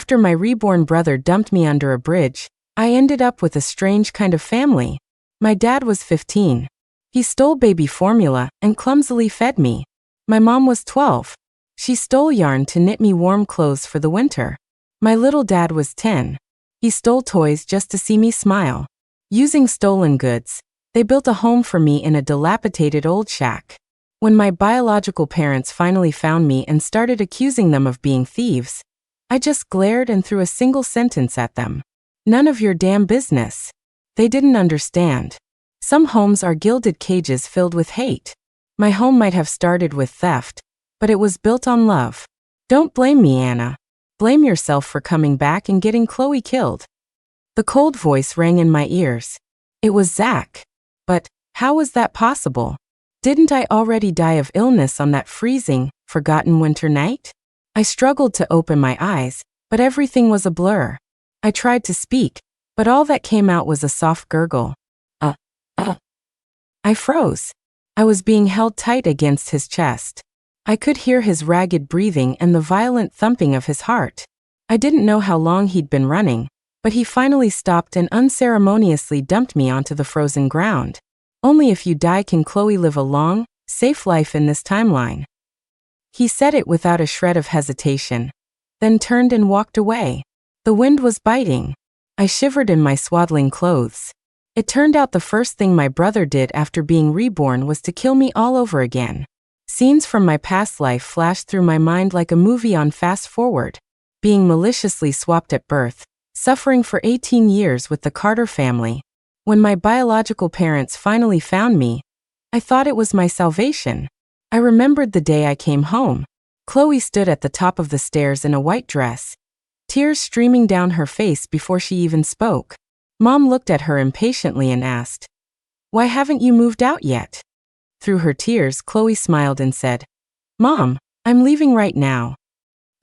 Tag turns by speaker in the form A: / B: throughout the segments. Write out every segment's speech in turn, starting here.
A: After my reborn brother dumped me under a bridge, I ended up with a strange kind of family. My dad was 15. He stole baby formula and clumsily fed me. My mom was 12. She stole yarn to knit me warm clothes for the winter. My little dad was 10. He stole toys just to see me smile. Using stolen goods, they built a home for me in a dilapidated old shack. When my biological parents finally found me and started accusing them of being thieves, I just glared and threw a single sentence at them. None of your damn business. They didn't understand. Some homes are gilded cages filled with hate. My home might have started with theft, but it was built on love. Don't blame me, Anna. Blame yourself for coming back and getting Chloe killed. The cold voice rang in my ears. It was Zach. But how was that possible? Didn't I already die of illness on that freezing, forgotten winter night? I struggled to open my eyes, but everything was a blur. I tried to speak, but all that came out was a soft gurgle. I froze. I was being held tight against his chest. I could hear his ragged breathing and the violent thumping of his heart. I didn't know how long he'd been running, but he finally stopped and unceremoniously dumped me onto the frozen ground. Only if you die can Chloe live a long, safe life in this timeline. He said it without a shred of hesitation, then turned and walked away. The wind was biting. I shivered in my swaddling clothes. It turned out the first thing my brother did after being reborn was to kill me all over again. Scenes from my past life flashed through my mind like a movie on fast forward. Being maliciously swapped at birth, suffering for 18 years with the Carter family. When my biological parents finally found me, I thought it was my salvation. I remembered the day I came home. Chloe stood at the top of the stairs in a white dress, tears streaming down her face before she even spoke. Mom looked at her impatiently and asked, "Why haven't you moved out yet?" Through her tears, Chloe smiled and said, "Mom, I'm leaving right now."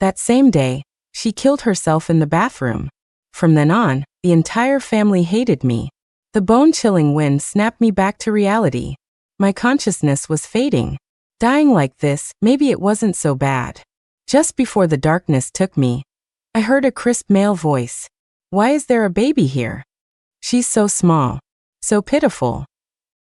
A: That same day, she killed herself in the bathroom. From then on, the entire family hated me. The bone-chilling wind snapped me back to reality. My consciousness was fading. Dying like this, maybe it wasn't so bad. Just before the darkness took me, I heard a crisp male voice. "Why is there a baby here? She's so small. So pitiful."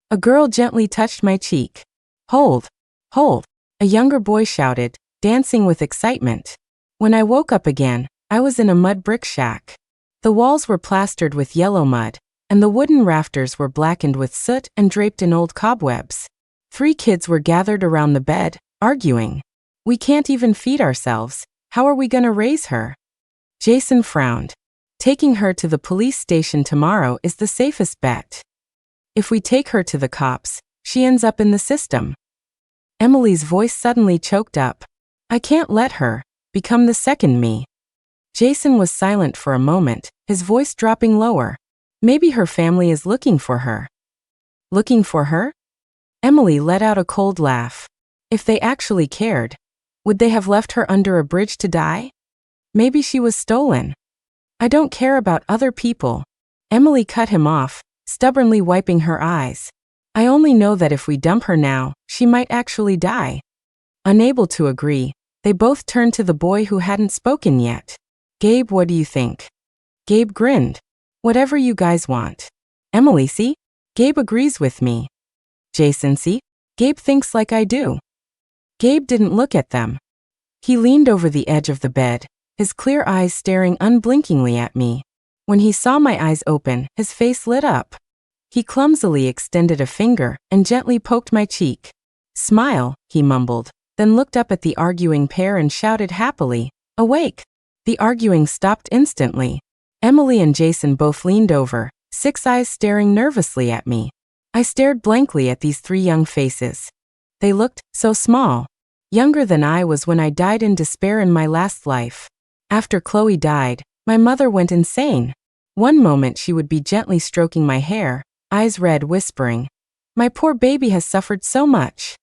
A: A girl gently touched my cheek. "Hold, hold," a younger boy shouted, dancing with excitement. When I woke up again, I was in a mud brick shack. The walls were plastered with yellow mud, and the wooden rafters were blackened with soot and draped in old cobwebs. 3 kids were gathered around the bed, arguing. "We can't even feed ourselves. How are we gonna raise her?" Jason frowned. "Taking her to the police station tomorrow is the safest bet. If we take her to the cops, she ends up in the system." Emily's voice suddenly choked up. "I can't let her become the second me." Jason was silent for a moment, his voice dropping lower. "Maybe her family is looking for her." "Looking for her?" Emily let out a cold laugh. "If they actually cared, would they have left her under a bridge to die? Maybe she was stolen." "I don't care about other people." Emily cut him off, stubbornly wiping her eyes. "I only know that if we dump her now, she might actually die." Unable to agree, they both turned to the boy who hadn't spoken yet. "Gabe, what do you think?" Gabe grinned. "Whatever you guys want." Emily, "See? Gabe agrees with me." Jason, "See? Gabe thinks like I do." Gabe didn't look at them. He leaned over the edge of the bed, his clear eyes staring unblinkingly at me. When he saw my eyes open, his face lit up. He clumsily extended a finger and gently poked my cheek. "Smile," he mumbled, then looked up at the arguing pair and shouted happily, "Awake!" The arguing stopped instantly. Emily and Jason both leaned over, 6 eyes staring nervously at me. I stared blankly at these 3 young faces. They looked so small. Younger than I was when I died in despair in my last life. After Chloe died, my mother went insane. One moment she would be gently stroking my hair, eyes red, whispering, "My poor baby has suffered so much."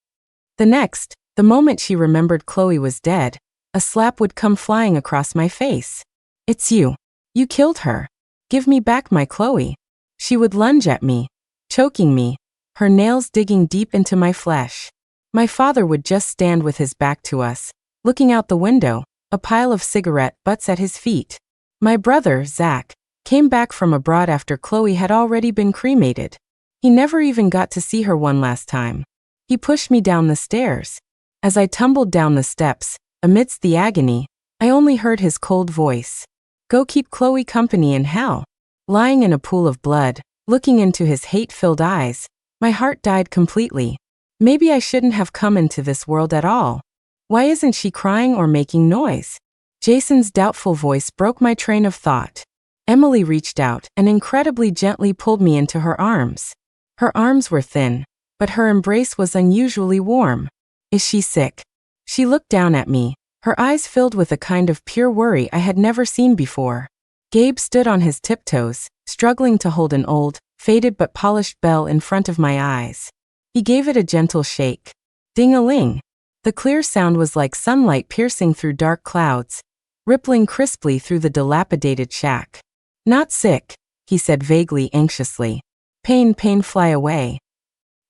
A: The next, the moment she remembered Chloe was dead, a slap would come flying across my face. "It's you. You killed her. Give me back my Chloe." She would lunge at me, choking me, her nails digging deep into my flesh. My father would just stand with his back to us, looking out the window, a pile of cigarette butts at his feet. My brother, Zach, came back from abroad after Chloe had already been cremated. He never even got to see her one last time. He pushed me down the stairs. As I tumbled down the steps, amidst the agony, I only heard his cold voice. Go keep Chloe company in hell. Lying in a pool of blood, looking into his hate-filled eyes, my heart died completely. Maybe I shouldn't have come into this world at all. Why isn't she crying or making noise? Jason's doubtful voice broke my train of thought. Emily reached out and incredibly gently pulled me into her arms. Her arms were thin, but her embrace was unusually warm. Is she sick? She looked down at me, her eyes filled with a kind of pure worry I had never seen before. Gabe stood on his tiptoes, struggling to hold an old, faded but polished bell in front of my eyes. He gave it a gentle shake. Ding-a-ling. The clear sound was like sunlight piercing through dark clouds, rippling crisply through the dilapidated shack. Not sick, he said vaguely, anxiously. Pain, fly away.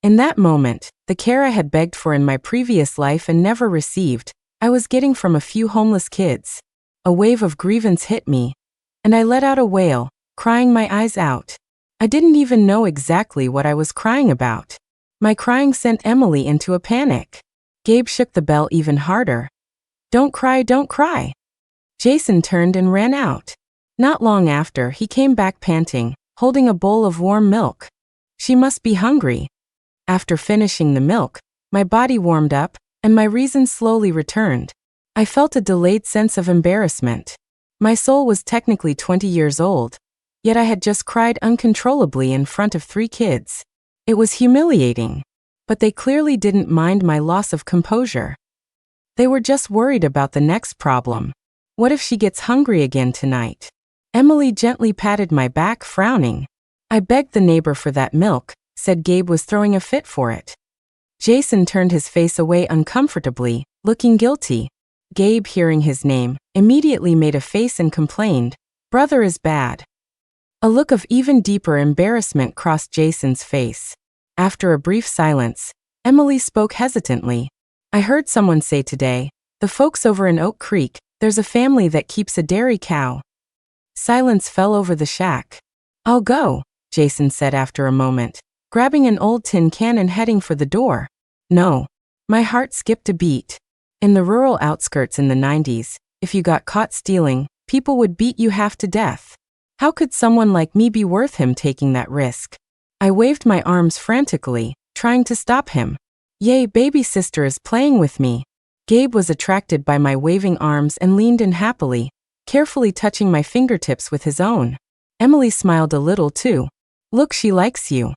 A: In that moment, the care I had begged for in my previous life and never received, I was getting from a few homeless kids. A wave of grievance hit me, and I let out a wail, crying my eyes out. I didn't even know exactly what I was crying about. My crying sent Emily into a panic. Gabe shook the bell even harder. Don't cry, don't cry. Jason turned and ran out. Not long after, he came back panting, holding a bowl of warm milk. She must be hungry. After finishing the milk, my body warmed up, and my reason slowly returned. I felt a delayed sense of embarrassment. My soul was technically 20 years old, yet I had just cried uncontrollably in front of 3 kids. It was humiliating. But they clearly didn't mind my loss of composure. They were just worried about the next problem. What if she gets hungry again tonight? Emily gently patted my back, frowning. I begged the neighbor for that milk, said Gabe was throwing a fit for it. Jason turned his face away uncomfortably, looking guilty. Gabe, hearing his name, immediately made a face and complained, "Brother is bad." A look of even deeper embarrassment crossed Jason's face. After a brief silence, Emily spoke hesitantly. I heard someone say today, the folks over in Oak Creek, there's a family that keeps a dairy cow. Silence fell over the shack. I'll go, Jason said after a moment, grabbing an old tin can and heading for the door. No. My heart skipped a beat. In the rural outskirts in the 90s, if you got caught stealing, people would beat you half to death. How could someone like me be worth him taking that risk? I waved my arms frantically, trying to stop him. Yay, baby sister is playing with me. Gabe was attracted by my waving arms and leaned in happily, carefully touching my fingertips with his own. Emily smiled a little too. Look, she likes you.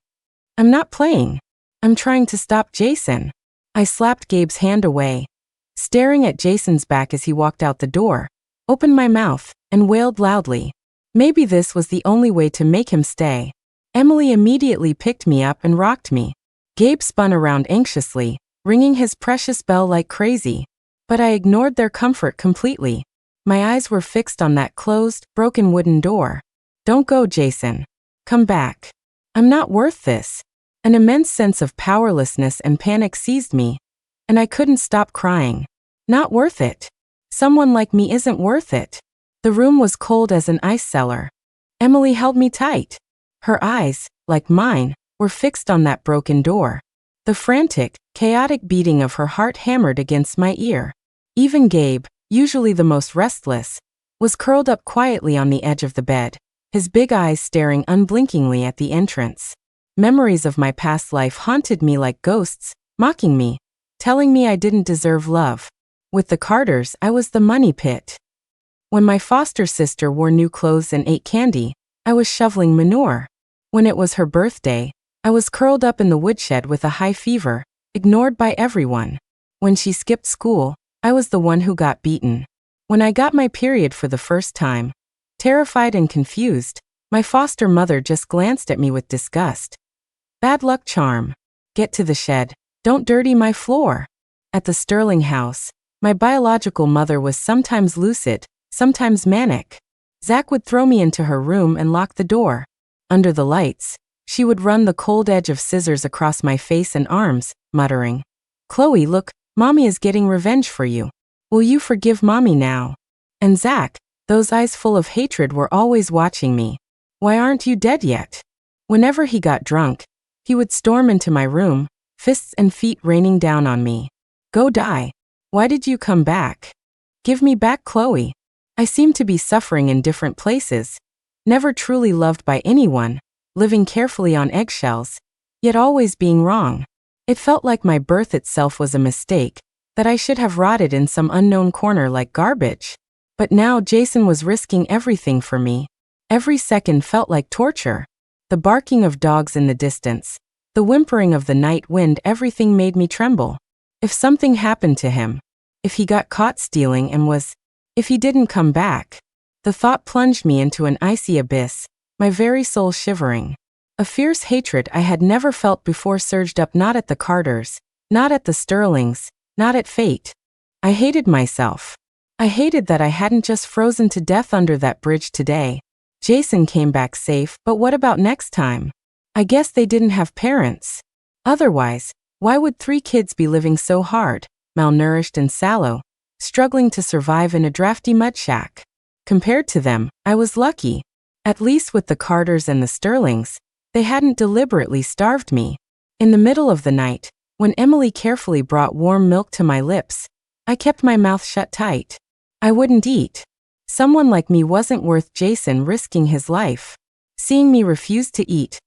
A: I'm not playing. I'm trying to stop Jason. I slapped Gabe's hand away. Staring at Jason's back as he walked out the door, opened my mouth, and wailed loudly. Maybe this was the only way to make him stay. Emily immediately picked me up and rocked me. Gabe spun around anxiously, ringing his precious bell like crazy. But I ignored their comfort completely. My eyes were fixed on that closed, broken wooden door. Don't go, Jason. Come back. I'm not worth this. An immense sense of powerlessness and panic seized me, and I couldn't stop crying. Not worth it. Someone like me isn't worth it. The room was cold as an ice cellar. Emily held me tight. Her eyes, like mine, were fixed on that broken door. The frantic, chaotic beating of her heart hammered against my ear. Even Gabe, usually the most restless, was curled up quietly on the edge of the bed, his big eyes staring unblinkingly at the entrance. Memories of my past life haunted me like ghosts, mocking me, telling me I didn't deserve love. With the Carters, I was the money pit. When my foster sister wore new clothes and ate candy, I was shoveling manure. When it was her birthday, I was curled up in the woodshed with a high fever, ignored by everyone. When she skipped school, I was the one who got beaten. When I got my period for the first time, terrified and confused, my foster mother just glanced at me with disgust. Bad luck charm. Get to the shed. Don't dirty my floor. At the Sterling house, my biological mother was sometimes lucid, sometimes manic. Zach would throw me into her room and lock the door. Under the lights, she would run the cold edge of scissors across my face and arms, muttering, "Chloe, look, Mommy is getting revenge for you." Will you forgive Mommy now? And Zach, those eyes full of hatred were always watching me. Why aren't you dead yet? Whenever he got drunk, he would storm into my room, fists and feet raining down on me. Go die. Why did you come back? Give me back Chloe. I seemed to be suffering in different places, never truly loved by anyone, living carefully on eggshells, yet always being wrong. It felt like my birth itself was a mistake, that I should have rotted in some unknown corner like garbage. But now Jason was risking everything for me. Every second felt like torture. The barking of dogs in the distance, the whimpering of the night wind, everything made me tremble. If something happened to him, if he got caught stealing if he didn't come back, the thought plunged me into an icy abyss, my very soul shivering. A fierce hatred I had never felt before surged up, not at the Carters, not at the Sterlings, not at fate. I hated myself. I hated that I hadn't just frozen to death under that bridge today. Jason came back safe, but what about next time? I guess they didn't have parents. Otherwise, why would 3 kids be living so hard, malnourished and sallow, struggling to survive in a drafty mud shack? Compared to them, I was lucky. At least with the Carters and the Sterlings, they hadn't deliberately starved me. In the middle of the night, when Emily carefully brought warm milk to my lips, I kept my mouth shut tight. I wouldn't eat. Someone like me wasn't worth Jason risking his life. Seeing me refuse to eat,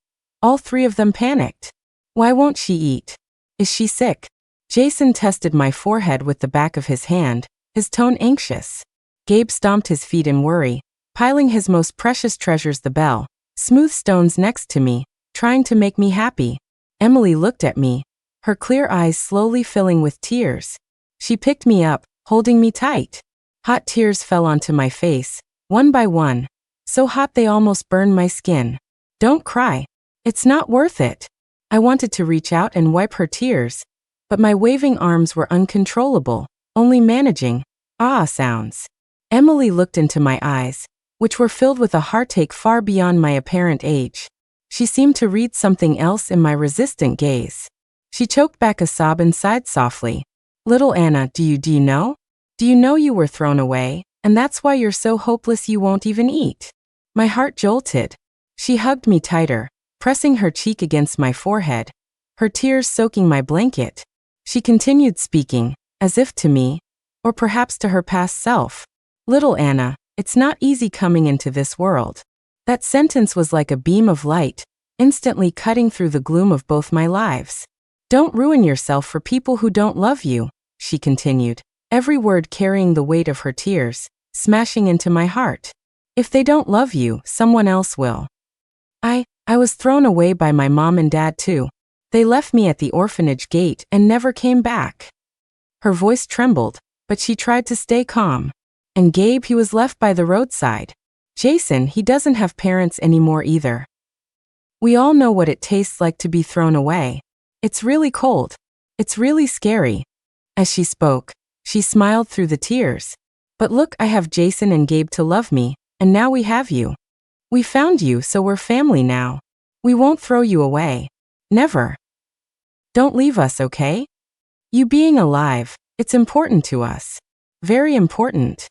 A: all 3 of them panicked. Why won't she eat? Is she sick? Jason tested my forehead with the back of his hand, his tone anxious. Gabe stomped his feet in worry, piling his most precious treasures, the bell, smooth stones next to me, trying to make me happy. Emily looked at me, her clear eyes slowly filling with tears. She picked me up, holding me tight. Hot tears fell onto my face, one by one, so hot they almost burned my skin. Don't cry. It's not worth it. I wanted to reach out and wipe her tears, but my waving arms were uncontrollable, only managing sounds. Emily looked into my eyes, which were filled with a heartache far beyond my apparent age. She seemed to read something else in my resistant gaze. She choked back a sob and sighed softly. Little Anna, do you know? Do you know you were thrown away, and that's why you're so hopeless you won't even eat? My heart jolted. She hugged me tighter, pressing her cheek against my forehead, her tears soaking my blanket. She continued speaking, as if to me, or perhaps to her past self. Little Anna, it's not easy coming into this world. That sentence was like a beam of light, instantly cutting through the gloom of both my lives. Don't ruin yourself for people who don't love you, she continued, every word carrying the weight of her tears, smashing into my heart. If they don't love you, someone else will. I was thrown away by my mom and dad too. They left me at the orphanage gate and never came back. Her voice trembled, but she tried to stay calm. And Gabe, he was left by the roadside. Jason, he doesn't have parents anymore either. We all know what it tastes like to be thrown away. It's really cold. It's really scary. As she spoke, she smiled through the tears. But look, I have Jason and Gabe to love me, and now we have you. We found you, so we're family now. We won't throw you away. Never. Don't leave us, okay? You being alive, it's important to us. Very important.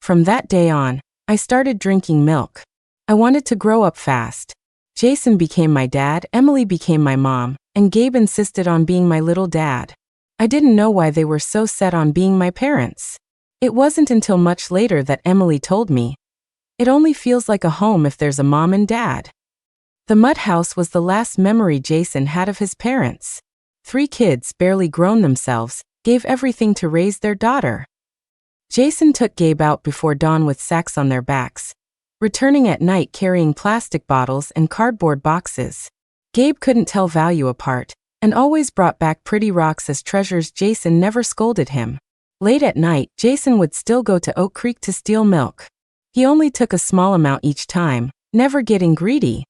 A: From that day on, I started drinking milk. I wanted to grow up fast. Jason became my dad, Emily became my mom, and Gabe insisted on being my little dad. I didn't know why they were so set on being my parents. It wasn't until much later that Emily told me, it only feels like a home if there's a mom and dad. The mud house was the last memory Jason had of his parents. 3 kids, barely grown themselves, gave everything to raise their daughter. Jason took Gabe out before dawn with sacks on their backs, returning at night carrying plastic bottles and cardboard boxes. Gabe couldn't tell value apart, and always brought back pretty rocks as treasures. Jason never scolded him. Late at night, Jason would still go to Oak Creek to steal milk. He only took a small amount each time, never getting greedy.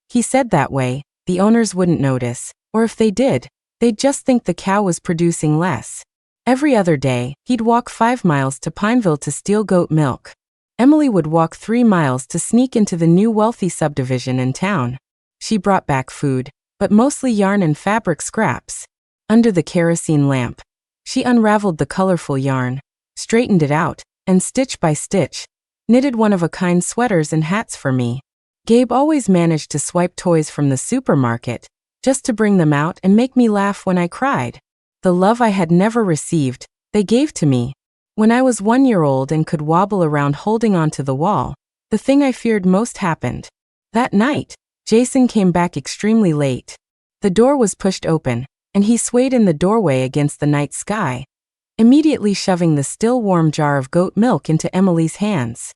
A: He said that way, the owners wouldn't notice, or if they did, they'd just think the cow was producing less. Every other day, he'd walk 5 miles to Pineville to steal goat milk. Emily would walk 3 miles to sneak into the new wealthy subdivision in town. She brought back food, but mostly yarn and fabric scraps. Under the kerosene lamp, she unraveled the colorful yarn, straightened it out, and stitch by stitch, knitted one-of-a-kind sweaters and hats for me. Gabe always managed to swipe toys from the supermarket, just to bring them out and make me laugh when I cried. The love I had never received, they gave to me. When I was 1 year old and could wobble around holding onto the wall, the thing I feared most happened. That night, Jason came back extremely late. The door was pushed open, and he swayed in the doorway against the night sky, immediately shoving the still warm jar of goat milk into Emily's hands.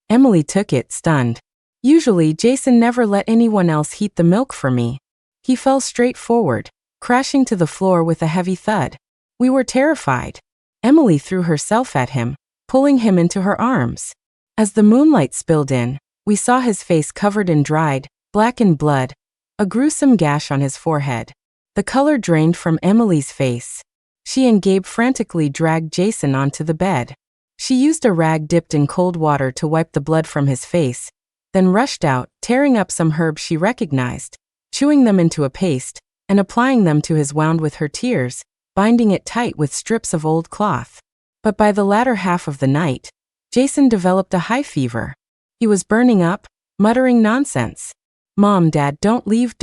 A: Emily took it, stunned. Usually, Jason never let anyone else heat the milk for me. He fell straight forward, crashing to the floor with a heavy thud. We were terrified. Emily threw herself at him, pulling him into her arms. As the moonlight spilled in, we saw his face covered in dried, blackened blood, a gruesome gash on his forehead. The color drained from Emily's face. She and Gabe frantically dragged Jason onto the bed. She used a rag dipped in cold water to wipe the blood from his face, then rushed out, tearing up some herbs she recognized, chewing them into a paste, and applying them to his wound with her tears, binding it tight with strips of old cloth. But by the latter half of the night, Jason developed a high fever. He was burning up, muttering nonsense. "Mom, Dad, don't leave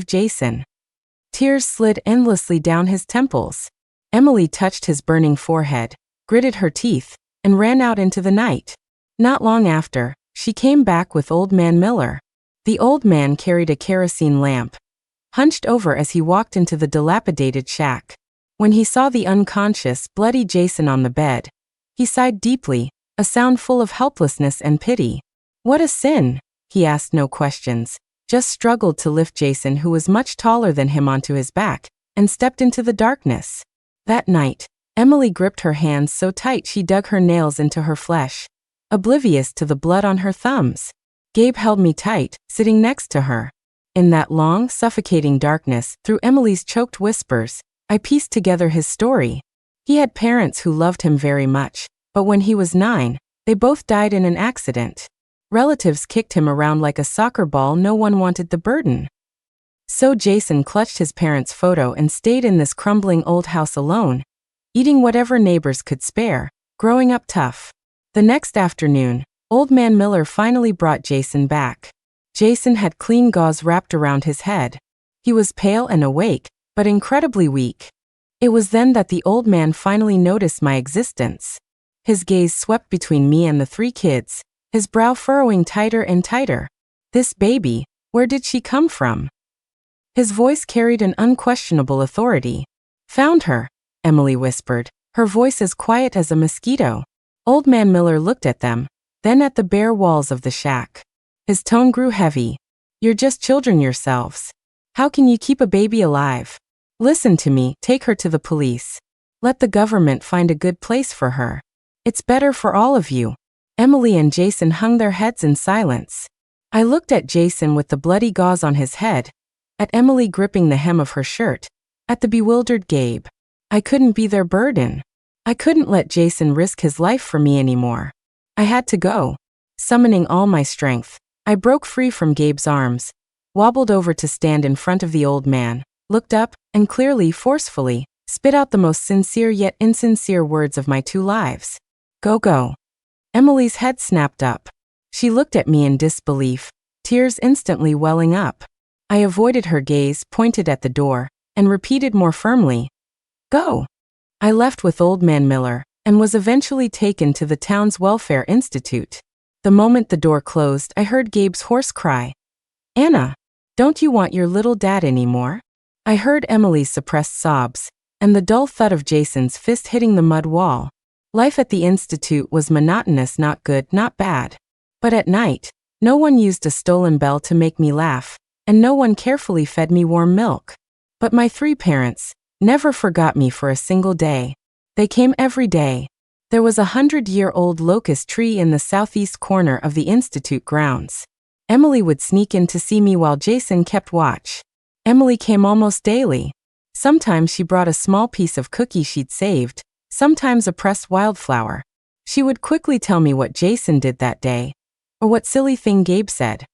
A: Jason." Tears slid endlessly down his temples. Emily touched his burning forehead, gritted her teeth, and ran out into the night. Not long after, she came back with Old Man Miller. The old man carried a kerosene lamp, hunched over as he walked into the dilapidated shack. When he saw the unconscious, bloody Jason on the bed, he sighed deeply, a sound full of helplessness and pity. "What a sin!" He asked no questions, just struggled to lift Jason, who was much taller than him, onto his back, and stepped into the darkness. That night, Emily gripped her hands so tight she dug her nails into her flesh, oblivious to the blood on her thumbs. Gabe held me tight, sitting next to her. In that long, suffocating darkness, through Emily's choked whispers, I pieced together his story. He had parents who loved him very much, but when he was 9, they both died in an accident. Relatives kicked him around like a soccer ball, no one wanted the burden. So Jason clutched his parents' photo and stayed in this crumbling old house alone, eating whatever neighbors could spare, growing up tough. The next afternoon, Old Man Miller finally brought Jason back. Jason had clean gauze wrapped around his head. He was pale and awake, but incredibly weak. It was then that the old man finally noticed my existence. His gaze swept between me and the 3 kids, his brow furrowing tighter and tighter. "This baby, where did she come from?" His voice carried an unquestionable authority. "Found her," Emily whispered, her voice as quiet as a mosquito. Old Man Miller looked at them, then at the bare walls of the shack. His tone grew heavy. "You're just children yourselves. How can you keep a baby alive? Listen to me, take her to the police. Let the government find a good place for her. It's better for all of you." Emily and Jason hung their heads in silence. I looked at Jason with the bloody gauze on his head, at Emily gripping the hem of her shirt, at the bewildered Gabe. I couldn't be their burden. I couldn't let Jason risk his life for me anymore. I had to go. Summoning all my strength, I broke free from Gabe's arms, wobbled over to stand in front of the old man, looked up, and clearly, forcefully, spit out the most sincere yet insincere words of my 2 lives. "Go, go." Emily's head snapped up. She looked at me in disbelief, tears instantly welling up. I avoided her gaze, pointed at the door, and repeated more firmly, "Go." I left with Old Man Miller, and was eventually taken to the town's welfare institute. The moment the door closed, I heard Gabe's hoarse cry, "Anna, don't you want your little dad anymore?" I heard Emily's suppressed sobs, and the dull thud of Jason's fist hitting the mud wall. Life at the institute was monotonous, not good, not bad. But at night, no one used a stolen bell to make me laugh, and no one carefully fed me warm milk. But my 3 parents never forgot me for a single day. They came every day. There was a 100-year-old locust tree in the southeast corner of the institute grounds. Emily would sneak in to see me while Jason kept watch. Emily came almost daily. Sometimes she brought a small piece of cookie she'd saved, sometimes a pressed wildflower. She would quickly tell me what Jason did that day, or what silly thing Gabe said.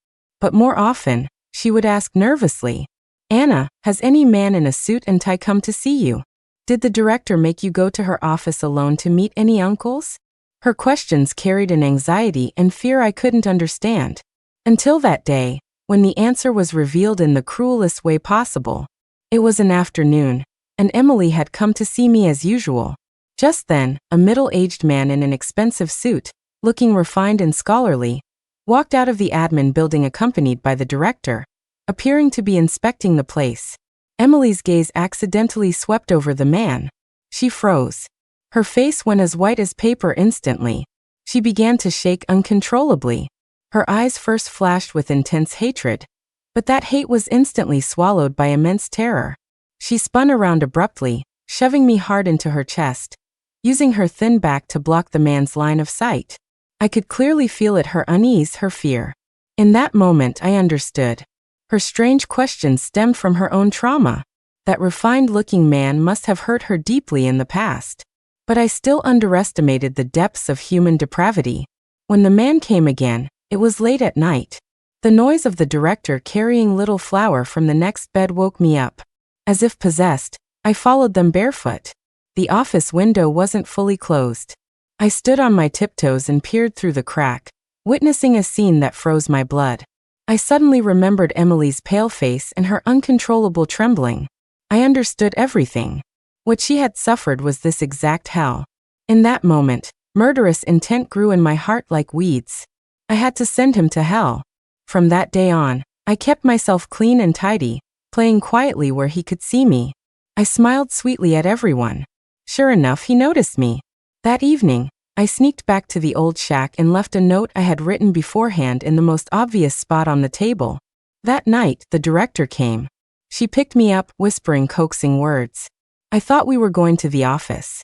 A: But more often, she would ask nervously, "Anna, has any man in a suit and tie come to see you? Did the director make you go to her office alone to meet any uncles?" Her questions carried an anxiety and fear I couldn't understand. Until that day, when the answer was revealed in the cruelest way possible. It was an afternoon, and Emily had come to see me as usual. Just then, a middle-aged man in an expensive suit, looking refined and scholarly, walked out of the admin building accompanied by the director, appearing to be inspecting the place. Emily's gaze accidentally swept over the man. She froze. Her face went as white as paper instantly. She began to shake uncontrollably. Her eyes first flashed with intense hatred, but that hate was instantly swallowed by immense terror. She spun around abruptly, shoving me hard into her chest, using her thin back to block the man's line of sight. I could clearly feel it, her unease, her fear. In that moment I understood. Her strange questions stemmed from her own trauma. That refined-looking man must have hurt her deeply in the past. But I still underestimated the depths of human depravity. When the man came again, it was late at night. The noise of the director carrying little Flower from the next bed woke me up. As if possessed, I followed them barefoot. The office window wasn't fully closed. I stood on my tiptoes and peered through the crack, witnessing a scene that froze my blood. I suddenly remembered Emily's pale face and her uncontrollable trembling. I understood everything. What she had suffered was this exact hell. In that moment, murderous intent grew in my heart like weeds. I had to send him to hell. From that day on, I kept myself clean and tidy, playing quietly where he could see me. I smiled sweetly at everyone. Sure enough, he noticed me. That evening, I sneaked back to the old shack and left a note I had written beforehand in the most obvious spot on the table. That night, the director came. She picked me up, whispering coaxing words. I thought we were going to the office.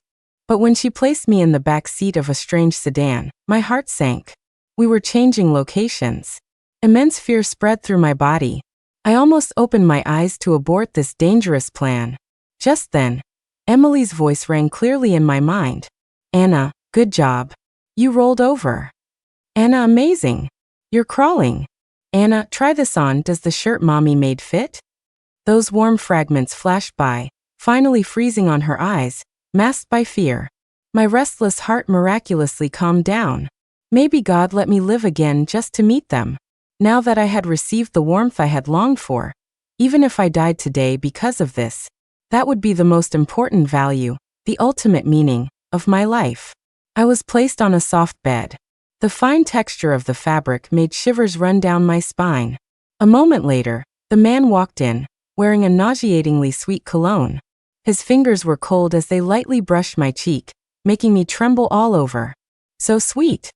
A: But when she placed me in the back seat of a strange sedan, my heart sank. We were changing locations. Immense fear spread through my body. I almost opened my eyes to abort this dangerous plan. Just then, Emily's voice rang clearly in my mind. Anna, good job. You rolled over. Anna, amazing. You're crawling. Anna, try this on. Does the shirt mommy made fit? Those warm fragments flashed by, finally freezing on her eyes, masked by fear. My restless heart miraculously calmed down. Maybe God let me live again just to meet them. Now that I had received the warmth I had longed for, even if I died today because of this, that would be the most important value, the ultimate meaning, of my life. I was placed on a soft bed. The fine texture of the fabric made shivers run down my spine. A moment later, the man walked in, wearing a nauseatingly sweet cologne. His fingers were cold as they lightly brushed my cheek, making me tremble all over. So sweet.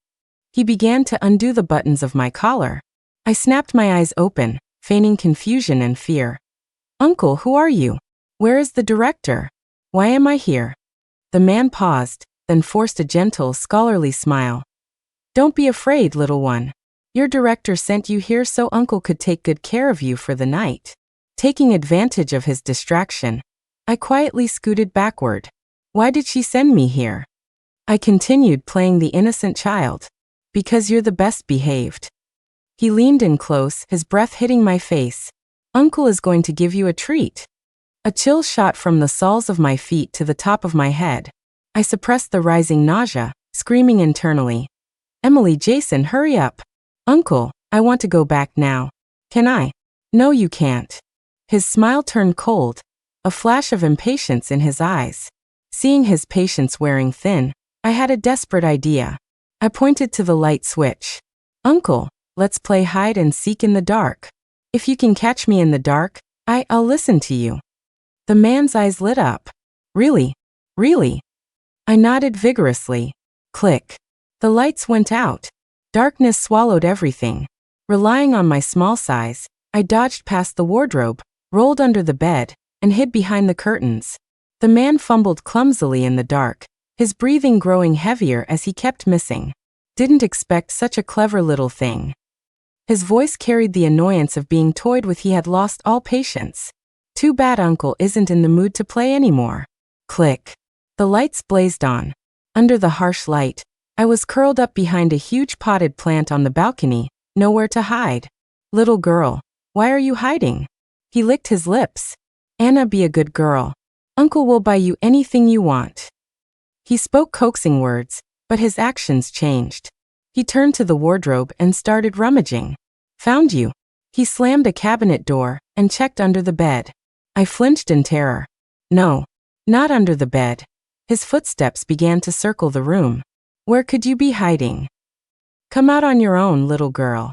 A: He began to undo the buttons of my collar. I snapped my eyes open, feigning confusion and fear. Uncle, who are you? Where is the director? Why am I here? The man paused, then forced a gentle, scholarly smile. Don't be afraid, little one. Your director sent you here so Uncle could take good care of you for the night. Taking advantage of his distraction, I quietly scooted backward. Why did she send me here? I continued playing the innocent child. Because you're the best behaved. He leaned in close, his breath hitting my face. Uncle is going to give you a treat. A chill shot from the soles of my feet to the top of my head. I suppressed the rising nausea, screaming internally. Emily, Jason, hurry up. Uncle, I want to go back now. Can I? No, you can't. His smile turned cold, a flash of impatience in his eyes. Seeing his patience wearing thin, I had a desperate idea. I pointed to the light switch. Uncle, let's play hide and seek in the dark. If you can catch me in the dark, I'll listen to you. The man's eyes lit up. Really? Really? I nodded vigorously. Click. The lights went out. Darkness swallowed everything. Relying on my small size, I dodged past the wardrobe, rolled under the bed, and hid behind the curtains. The man fumbled clumsily in the dark, his breathing growing heavier as he kept missing. Didn't expect such a clever little thing. His voice carried the annoyance of being toyed with. He had lost all patience. Too bad Uncle isn't in the mood to play anymore. Click. The lights blazed on. Under the harsh light, I was curled up behind a huge potted plant on the balcony, nowhere to hide. Little girl, why are you hiding? He licked his lips. Anna, be a good girl. Uncle will buy you anything you want. He spoke coaxing words, but his actions changed. He turned to the wardrobe and started rummaging. Found you. He slammed a cabinet door and checked under the bed. I flinched in terror. No, not under the bed. His footsteps began to circle the room. Where could you be hiding? Come out on your own, little girl.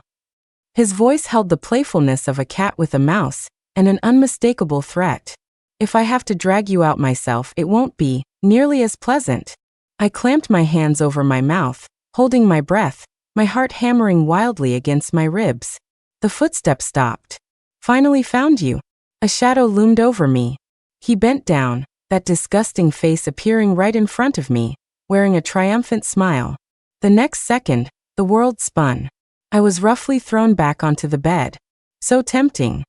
A: His voice held the playfulness of a cat with a mouse and an unmistakable threat. If I have to drag you out myself, it won't be nearly as pleasant. I clamped my hands over my mouth, holding my breath, my heart hammering wildly against my ribs. The footsteps stopped. Finally found you. A shadow loomed over me. He bent down, that disgusting face appearing right in front of me, wearing a triumphant smile. The next second, the world spun. I was roughly thrown back onto the bed. So tempting.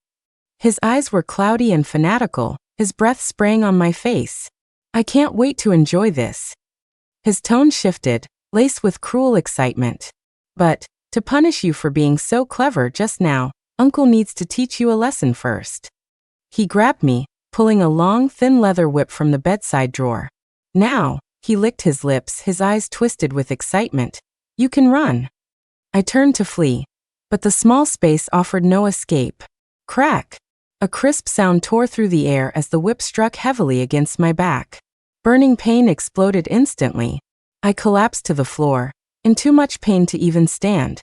A: His eyes were cloudy and fanatical, his breath spraying on my face. I can't wait to enjoy this. His tone shifted, laced with cruel excitement. But, to punish you for being so clever just now, Uncle needs to teach you a lesson first. He grabbed me, pulling a long, thin leather whip from the bedside drawer. Now, he licked his lips, his eyes twisted with excitement. You can run. I turned to flee, but the small space offered no escape. Crack! A crisp sound tore through the air as the whip struck heavily against my back. Burning pain exploded instantly. I collapsed to the floor, in too much pain to even stand.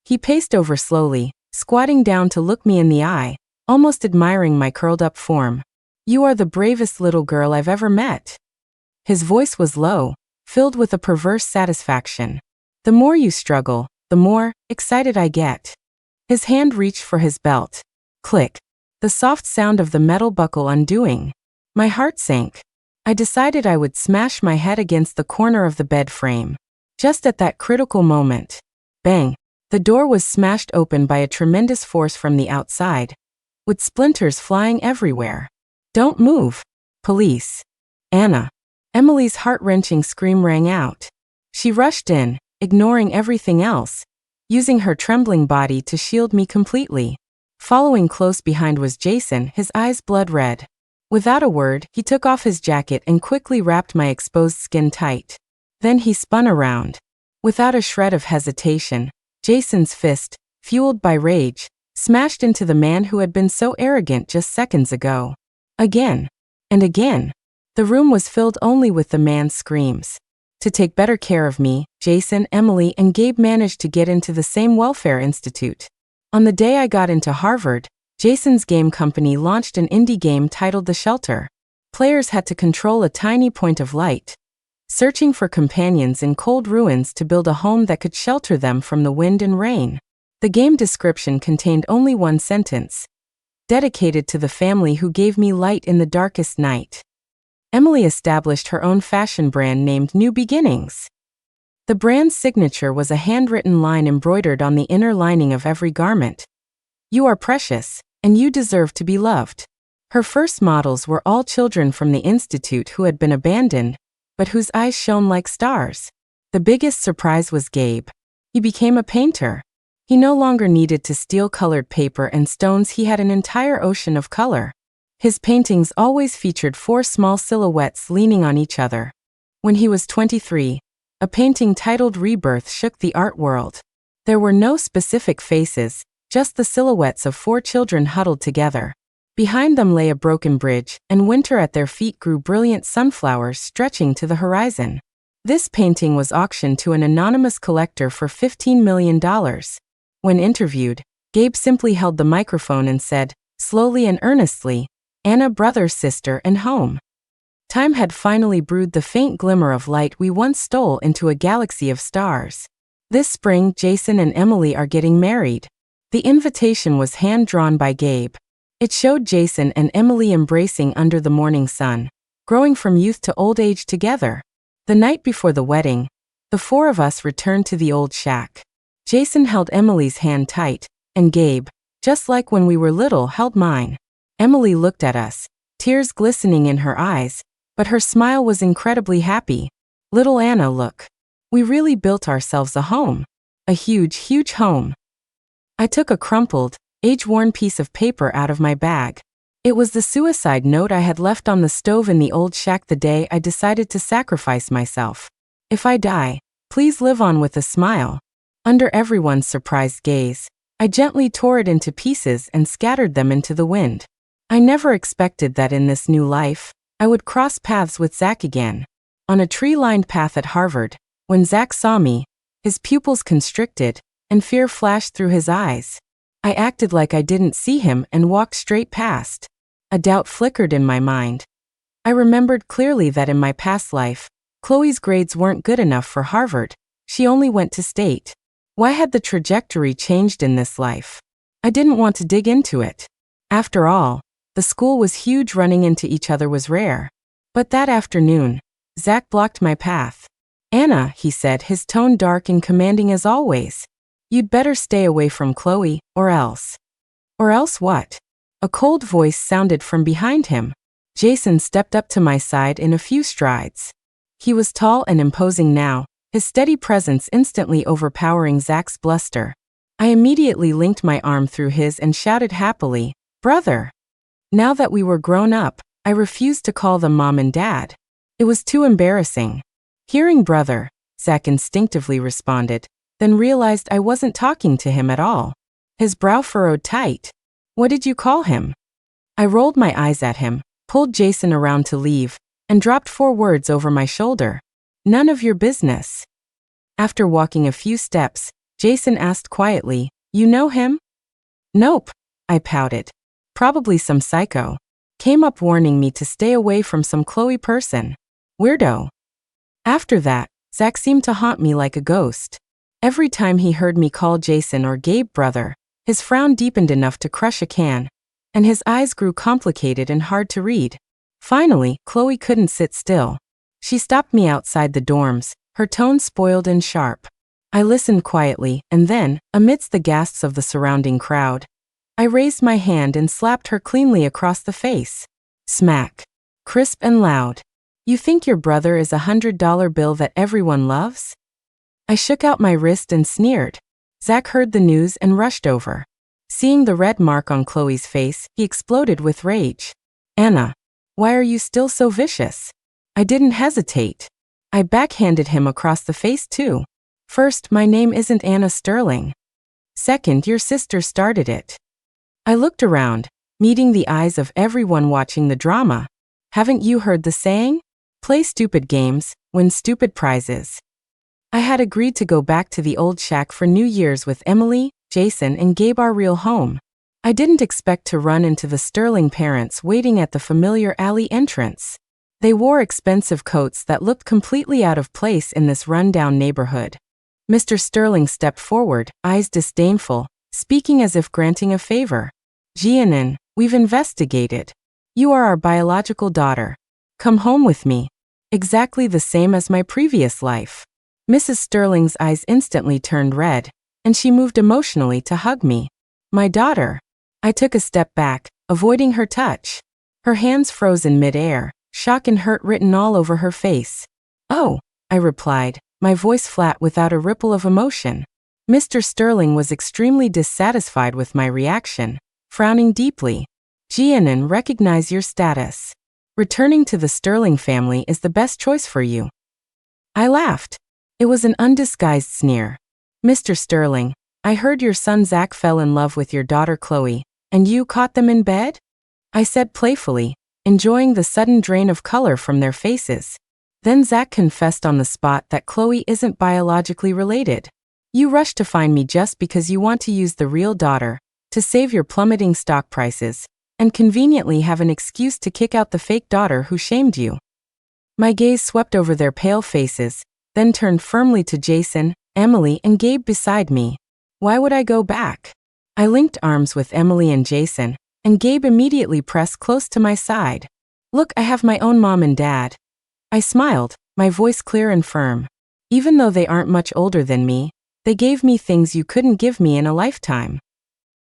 A: He paced over slowly, squatting down to look me in the eye, almost admiring my curled-up form. You are the bravest little girl I've ever met. His voice was low, filled with a perverse satisfaction. The more you struggle, the more excited I get. His hand reached for his belt. Click. The soft sound of the metal buckle undoing. My heart sank. I decided I would smash my head against the corner of the bed frame. Just at that critical moment. Bang! The door was smashed open by a tremendous force from the outside, with splinters flying everywhere. Don't move. Police. Anna. Emily's heart-wrenching scream rang out. She rushed in, ignoring everything else, using her trembling body to shield me completely. Following close behind was Jason, his eyes blood-red. Without a word, he took off his jacket and quickly wrapped my exposed skin tight. Then he spun around. Without a shred of hesitation, Jason's fist, fueled by rage, smashed into the man who had been so arrogant just seconds ago. Again. And again. The room was filled only with the man's screams. To take better care of me, Jason, Emily, and Gabe managed to get into the same welfare institute. On the day I got into Harvard, Jason's game company launched an indie game titled The Shelter. Players had to control a tiny point of light, searching for companions in cold ruins to build a home that could shelter them from the wind and rain. The game description contained only one sentence, dedicated to the family who gave me light in the darkest night. Emily established her own fashion brand named New Beginnings. The brand's signature was a handwritten line embroidered on the inner lining of every garment. You are precious, and you deserve to be loved. Her first models were all children from the institute who had been abandoned, but whose eyes shone like stars. The biggest surprise was Gabe. He became a painter. He no longer needed to steal colored paper and stones, he had an entire ocean of color. His paintings always featured 4 small silhouettes leaning on each other. When he was 23, a painting titled Rebirth shook the art world. There were no specific faces, just the silhouettes of 4 children huddled together. Behind them lay a broken bridge, and winter at their feet grew brilliant sunflowers stretching to the horizon. This painting was auctioned to an anonymous collector for $15 million. When interviewed, Gabe simply held the microphone and said, slowly and earnestly, Anna, brother, sister, and home. Time had finally brewed the faint glimmer of light we once stole into a galaxy of stars. This spring, Jason and Emily are getting married. The invitation was hand-drawn by Gabe. It showed Jason and Emily embracing under the morning sun, growing from youth to old age together. The night before the wedding, the 4 of us returned to the old shack. Jason held Emily's hand tight, and Gabe, just like when we were little, held mine. Emily looked at us, tears glistening in her eyes, but her smile was incredibly happy. Little Anna, look. We really built ourselves a home. A huge, huge home. I took a crumpled, age-worn piece of paper out of my bag. It was the suicide note I had left on the stove in the old shack the day I decided to sacrifice myself. If I die, Please live on with a smile. Under everyone's surprised gaze, I gently tore it into pieces and scattered them into the wind. I never expected that in this new life, I would cross paths with Zach again. On a tree-lined path at Harvard, when Zach saw me, his pupils constricted, and fear flashed through his eyes. I acted like I didn't see him and walked straight past. A doubt flickered in my mind. I remembered clearly that in my past life, Chloe's grades weren't good enough for Harvard. She only went to state. Why had the trajectory changed in this life? I didn't want to dig into it. After all, the school was huge, running into each other was rare. But that afternoon, Zach blocked my path. Anna, he said, his tone dark and commanding as always. You'd better stay away from Chloe, or else. Or else what? A cold voice sounded from behind him. Jason stepped up to my side in a few strides. He was tall and imposing now, his steady presence instantly overpowering Zach's bluster. I immediately linked my arm through his and shouted happily, "Brother!" Now that we were grown up, I refused to call them mom and dad. It was too embarrassing. Hearing brother, Zach instinctively responded, then realized I wasn't talking to him at all. His brow furrowed tight. What did you call him? I rolled my eyes at him, pulled Jason around to leave, and dropped 4 words over my shoulder. None of your business. After walking a few steps, Jason asked quietly, You know him? Nope, I pouted. Probably some psycho. Came up warning me to stay away from some Chloe person. Weirdo. After that, Zach seemed to haunt me like a ghost. Every time he heard me call Jason or Gabe brother, his frown deepened enough to crush a can, and his eyes grew complicated and hard to read. Finally, Chloe couldn't sit still. She stopped me outside the dorms, her tone spoiled and sharp. I listened quietly, and then, amidst the gasps of the surrounding crowd, I raised my hand and slapped her cleanly across the face. Smack. Crisp and loud. You think your brother is a $100 bill that everyone loves? I shook out my wrist and sneered. Zach heard the news and rushed over. Seeing the red mark on Chloe's face, he exploded with rage. Anna, why are you still so vicious? I didn't hesitate. I backhanded him across the face too. First, my name isn't Anna Sterling. Second, your sister started it. I looked around, meeting the eyes of everyone watching the drama. Haven't you heard the saying? Play stupid games, win stupid prizes. I had agreed to go back to the old shack for New Year's with Emily, Jason, and Gabe, our real home. I didn't expect to run into the Sterling parents waiting at the familiar alley entrance. They wore expensive coats that looked completely out of place in this run-down neighborhood. Mr. Sterling stepped forward, eyes disdainful, speaking as if granting a favor. Jianan, we've investigated. You are our biological daughter. Come home with me. Exactly the same as my previous life. Mrs. Sterling's eyes instantly turned red, and she moved emotionally to hug me. My daughter. I took a step back, avoiding her touch. Her hands froze in mid-air, shock and hurt written all over her face. Oh, I replied, my voice flat without a ripple of emotion. Mr. Sterling was extremely dissatisfied with my reaction, frowning deeply. Jianan, recognize your status. Returning to the Sterling family is the best choice for you. I laughed. It was an undisguised sneer. Mr. Sterling, I heard your son Zach fell in love with your daughter Chloe, and you caught them in bed? I said playfully, enjoying the sudden drain of color from their faces. Then Zach confessed on the spot that Chloe isn't biologically related. You rushed to find me just because you want to use the real daughter to save your plummeting stock prices, and conveniently have an excuse to kick out the fake daughter who shamed you. My gaze swept over their pale faces, then turned firmly to Jason, Emily, and Gabe beside me. Why would I go back? I linked arms with Emily and Jason, and Gabe immediately pressed close to my side. Look, I have my own mom and dad. I smiled, my voice clear and firm. Even though they aren't much older than me, they gave me things you couldn't give me in a lifetime.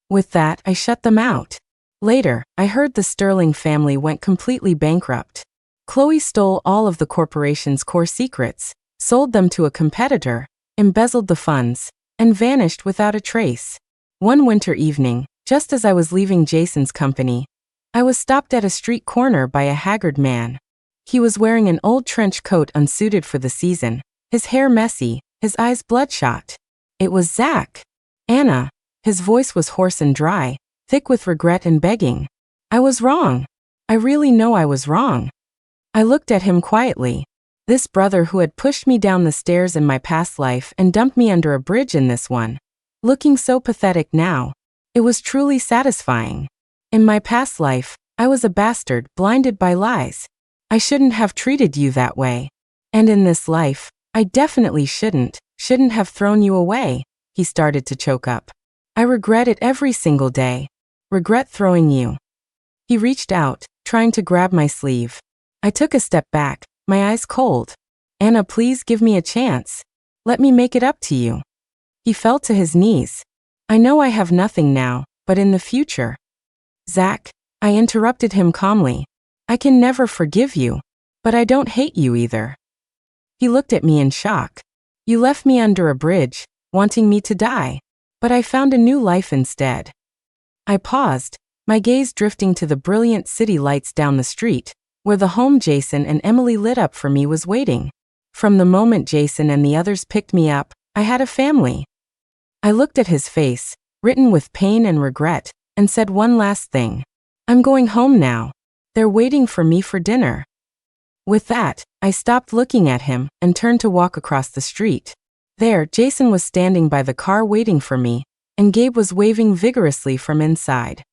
A: With that, I shut them out. Later, I heard the Sterling family went completely bankrupt. Chloe stole all of the corporation's core secrets, sold them to a competitor, embezzled the funds, and vanished without a trace. One winter evening, just as I was leaving Jason's company, I was stopped at a street corner by a haggard man. He was wearing an old trench coat unsuited for the season, his hair messy, his eyes bloodshot. It was Zach. Anna. His voice was hoarse and dry, thick with regret and begging. I was wrong. I really know I was wrong. I looked at him quietly. This brother who had pushed me down the stairs in my past life and dumped me under a bridge in this one. Looking so pathetic now. It was truly satisfying. In my past life, I was a bastard, blinded by lies. I shouldn't have treated you that way. And in this life, I definitely shouldn't have thrown you away. He started to choke up. I regret it every single day. Regret throwing you. He reached out, trying to grab my sleeve. I took a step back, my eyes cold. Anna, please give me a chance. Let me make it up to you. He fell to his knees. I know I have nothing now, but in the future. Zach, I interrupted him calmly. I can never forgive you, but I don't hate you either. He looked at me in shock. You left me under a bridge, wanting me to die, but I found a new life instead. I paused, my gaze drifting to the brilliant city lights down the street, where the home Jason and Emily lit up for me was waiting. From the moment Jason and the others picked me up, I had a family. I looked at his face, written with pain and regret, and said one last thing. I'm going home now. They're waiting for me for dinner. With that, I stopped looking at him and turned to walk across the street. There, Jason was standing by the car waiting for me, and Gabe was waving vigorously from inside.